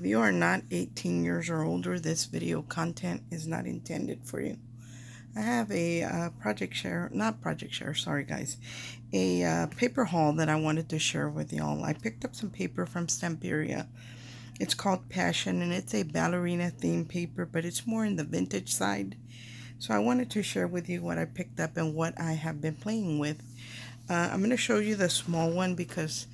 If you are not 18 years or older, this video content is not intended for you. I have a sorry guys, a paper haul that I wanted to share with y'all. I picked up some paper from Stamperia. It's called Passion, and it's a ballerina theme paper, but it's more in the vintage side. So I wanted to share with you what I picked up and what I have been playing with. I'm going to show you the small one because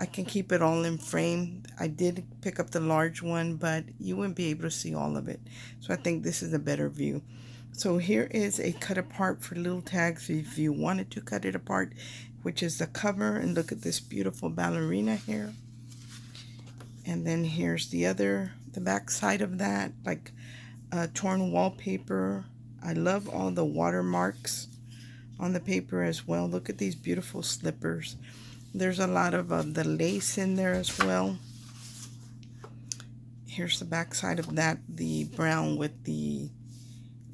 I can keep it all in frame. I did pick up the large one, but you wouldn't be able to see all of it. So I think this is a better view. So here is a cut apart for little tags if you wanted to cut it apart, which is the cover. And look at this beautiful ballerina here. And then here's the back side of that, like torn wallpaper. I love all the watermarks on the paper as well. Look at these beautiful slippers. There's a lot of the lace in there as well. Here's the back side of that, the brown with the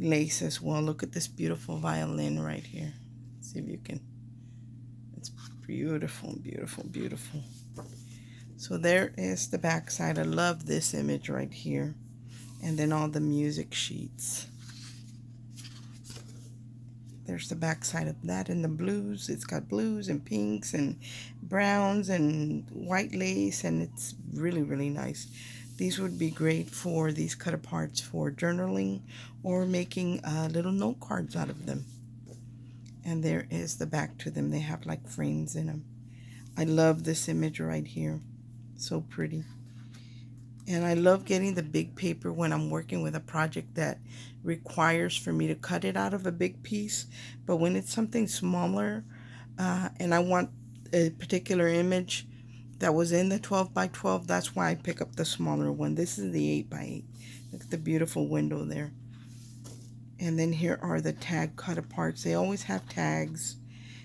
lace as well. Look at this beautiful violin right here. Let's see if you can. It's beautiful, beautiful, beautiful. So there is the back side. I love this image right here. And then all the music sheets. There's the back side of that in the blues. It's got blues and pinks and browns and white lace, and it's really, really nice. These would be great for these cut aparts for journaling or making little note cards out of them. And there is the back to them. They have like frames in them. I love this image right here. So pretty. And I love getting the big paper when I'm working with a project that requires for me to cut it out of a big piece. But when it's something smaller and I want a particular image that was in the 12 by 12, that's why I pick up the smaller one. This is the 8 by 8. Look at the beautiful window there. And then here are the tag cut aparts. They always have tags.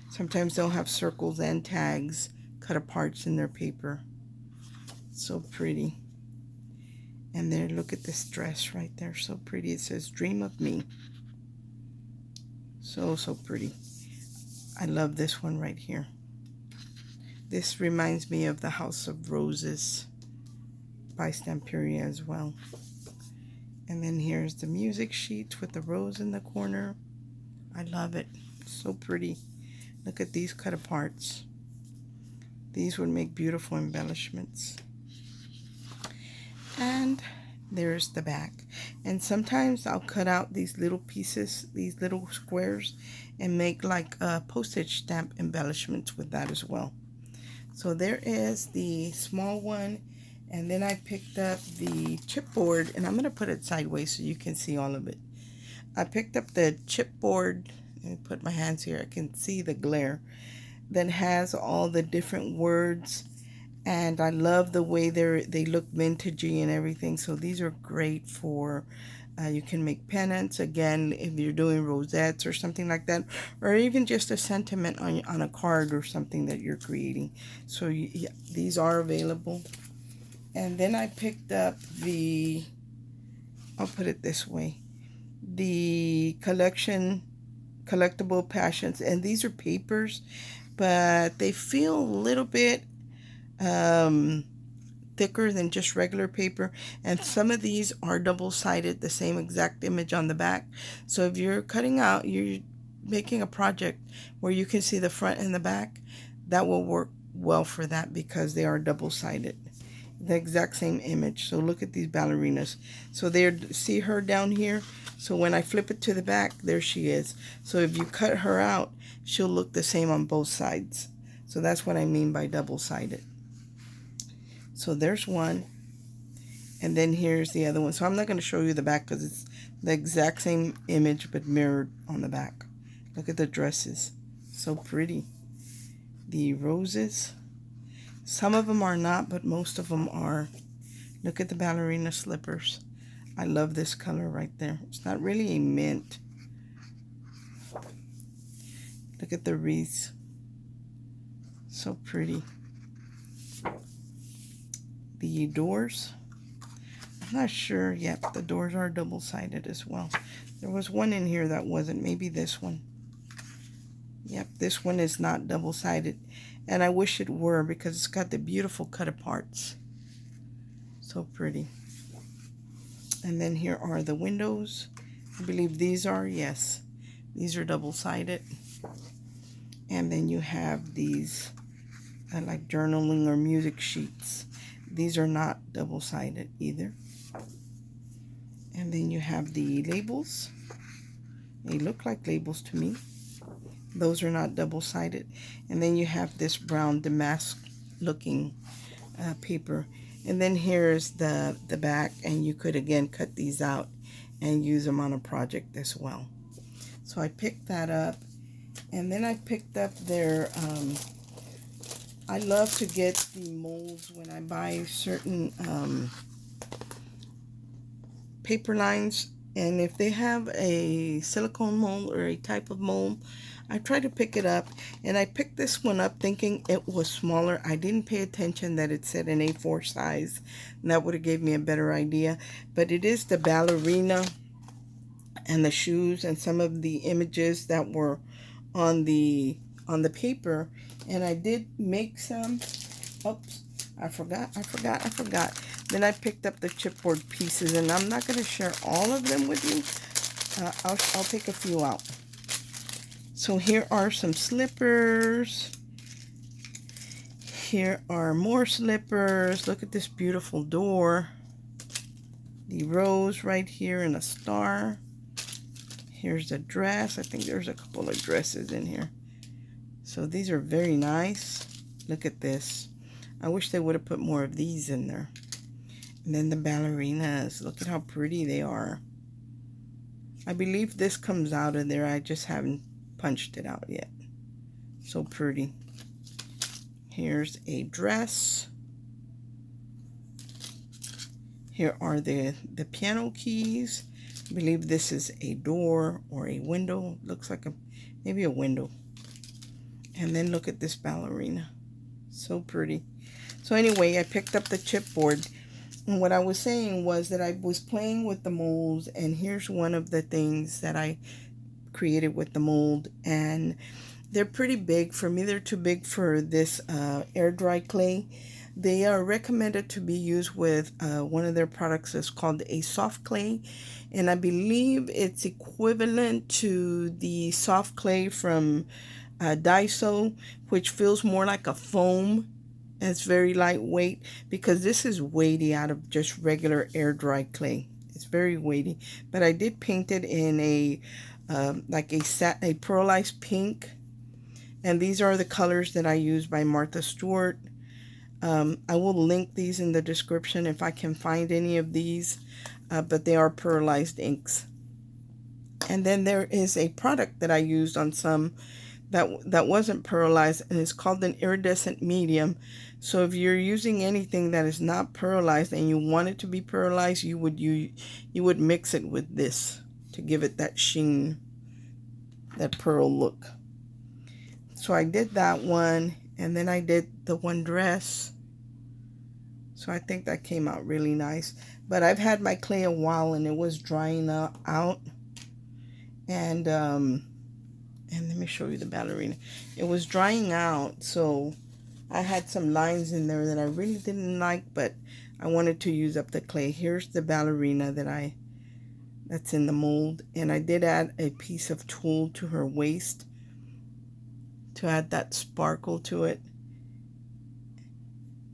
Sometimes they'll have circles and tags cut aparts in their paper. So pretty. And there, look at this dress right there. So pretty. It says, "Dream of Me." So, so pretty. I love this one right here. This reminds me of the House of Roses by Stamperia as well. And then here's the music sheet with the rose in the corner. I love it. So pretty. Look at these cut aparts. These would make beautiful embellishments. And there's the back. And sometimes I'll cut out these little pieces, these little squares, and make like postage stamp embellishments with that as well. So there is the small one. And then I picked up the chipboard, and I'm going to put it sideways so you can see all of it. I picked up the chipboard, and put my hands here, I can see the glare, that has all the different words. And I love the way they look vintagey and everything. So these are great for, you can make pennants, again, if you're doing rosettes or something like that. Or even just a sentiment on a card or something that you're creating. So yeah, these are available. And then I picked up the, I'll put it this way, the collectible passions. And these are papers, but they feel a little bit thicker than just regular paper, and some of these are double-sided, the same exact image on the back. So if you're you're making a project where you can see the front and the back, that will work well for that because they are double-sided, the exact same image. So look at these ballerinas. So there, see her down here? So when I flip it to the back, there she is. So if you cut her out, she'll look the same on both sides. So that's what I mean by double-sided. So there's one, and then here's the other one. So I'm not going to show you the back because it's the exact same image but mirrored on the back. Look at the dresses. So pretty. The roses. Some of them are not, but most of them are. Look at the ballerina slippers. I love this color right there. It's not really a mint. Look at the wreaths. So pretty. The doors, I'm not sure yet, but the doors are double-sided as well. There was one in here that wasn't, maybe this one. Yep, this one is not double-sided, and I wish it were because it's got the beautiful cut aparts. So pretty. And then here are the windows. I believe these are, yes, these are double-sided. And then you have these like journaling or music sheets. These are not double-sided either. And then you have the labels. They look like labels to me. Those are not double-sided. And then you have this brown damask looking paper. And then here's the back, and you could again cut these out and use them on a project as well. So I picked that up. And then I picked up their I love to get the molds when I buy certain paper lines, and if they have a silicone mold or a type of mold, I try to pick it up. And I picked this one up thinking it was smaller. I didn't pay attention that it said an A4 size, and that would have gave me a better idea. But it is the ballerina and the shoes and some of the images that were on the paper. And I did make some. Oops, I forgot. Then I picked up the chipboard pieces, and I'm not going to share all of them with you. I'll take a few out. So here are some slippers. Here are more slippers. Look at this beautiful door. The rose right here and a star. Here's a dress. I think there's a couple of dresses in here. So these are very nice. Look at this. I wish they would have put more of these in there. And then the ballerinas. Look at how pretty they are. I believe this comes out of there. I just haven't punched it out yet. So pretty. Here's a dress. Here are the piano keys. I believe this is a door or a window. Looks like maybe a window. And then look at this ballerina. So pretty. So anyway, I picked up the chipboard. And what I was saying was that I was playing with the molds. And here's one of the things that I created with the mold. And they're pretty big. For me, they're too big for this air dry clay. They are recommended to be used with one of their products that's called a soft clay. And I believe it's equivalent to the soft clay from Daiso, which feels more like a foam. It's very lightweight, because this is weighty out of just regular air dry clay. It's very weighty. But I did paint it in a like a pearlized pink. And these are the colors that I use by Martha Stewart. I will link these in the description if I can find any of these, but they are pearlized inks. And then there is a product that I used on some that wasn't pearlized, and it's called an Iridescent Medium. So if you're using anything that is not pearlized and you want it to be pearlized, you would mix it with this to give it that sheen, that pearl look. So I did that one, and then I did the one dress. So I think that came out really nice. But I've had my clay a while, and it was drying out. And let me show you the ballerina. It was drying out, so I had some lines in there that I really didn't like, but I wanted to use up the clay. Here's the ballerina that's in the mold. And I did add a piece of tulle to her waist to add that sparkle to it.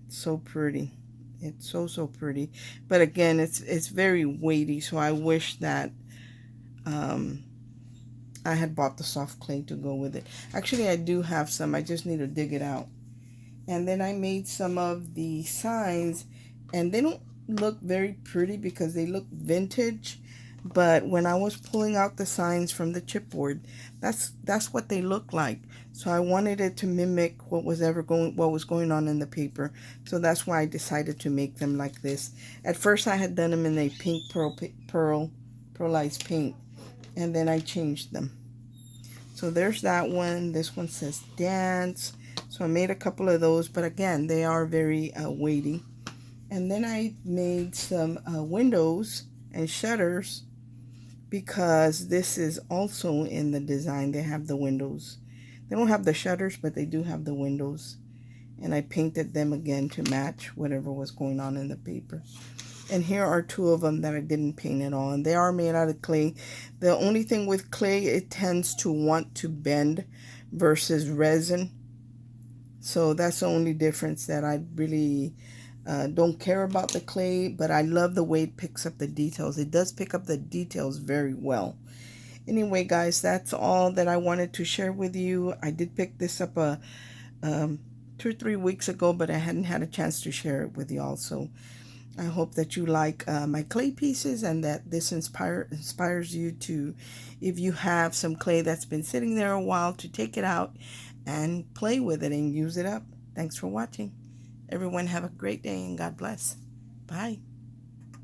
It's so pretty. It's so pretty. But again, it's very weighty, so I wish that I had bought the soft clay to go with it. Actually, I do have some. I just need to dig it out. And then I made some of the signs, and they don't look very pretty because they look vintage. But when I was pulling out the signs from the chipboard, that's what they look like. So I wanted it to mimic what was going on in the paper. So that's why I decided to make them like this. At first I had done them in a pink pearlized pink, and then I changed them. So there's that one. This one says dance. So I made a couple of those, but again, they are very weighty. And then I made some windows and shutters, because this is also in the design. They have the windows. They don't have the shutters, but they do have the windows. and I painted them again to match whatever was going on in the paper. And here are two of them that I didn't paint at all, and they are made out of clay. The only thing with clay, it tends to want to bend versus resin. So that's the only difference, that I really don't care about the clay, but I love the way it picks up the details. It does pick up the details very well. Anyway, guys, that's all that I wanted to share with you. I did pick this up um, 2 or 3 weeks ago, but I hadn't had a chance to share it with y'all. So I hope that you like my clay pieces, and that this inspires you to, if you have some clay that's been sitting there a while, to take it out and play with it and use it up. Thanks for watching. Everyone have a great day, and God bless. Bye.